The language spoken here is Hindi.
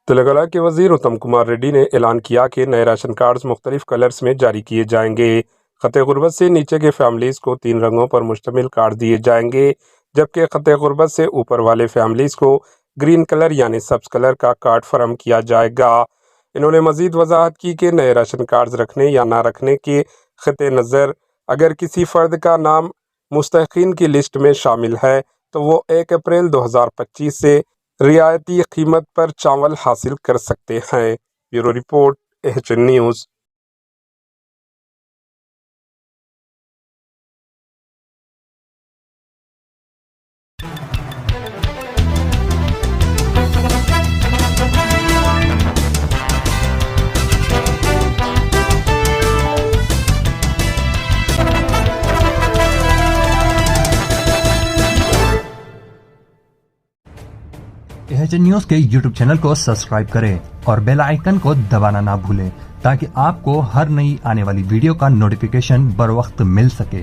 तेलंगाना के वजीर उत्तम कुमार रेड्डी ने ऐलान किया कि नए राशन कार्ड्स मुख्तलिफ कलर्स में जारी किए जाएंगे। खत्े गुर्बत से नीचे के फैमिलीज को 3 रंगों पर मुश्तमिल कार्ड दिए जाएंगे, जबकि खत्े गुर्बत से ऊपर वाले फैमिलीज को ग्रीन कलर यानी सब्ज कलर का कार्ड फराहम किया जाएगा। इन्होंने मजीद वजाहत की कि नए राशन कार्ड रखने या ना रखने के खत्े नज़र अगर किसी फ़र्द का नाम मुस्तहिकीन की लिस्ट में शामिल है तो वो 1 अप्रैल 2025 से रियायती कीमत पर चावल हासिल कर सकते हैं। Bureau report, HN news. HN news के यूट्यूब चैनल को सब्सक्राइब करें और बेल आइकन को दबाना ना भूलें ताकि आपको हर नई आने वाली वीडियो का नोटिफिकेशन बर वक्त मिल सके।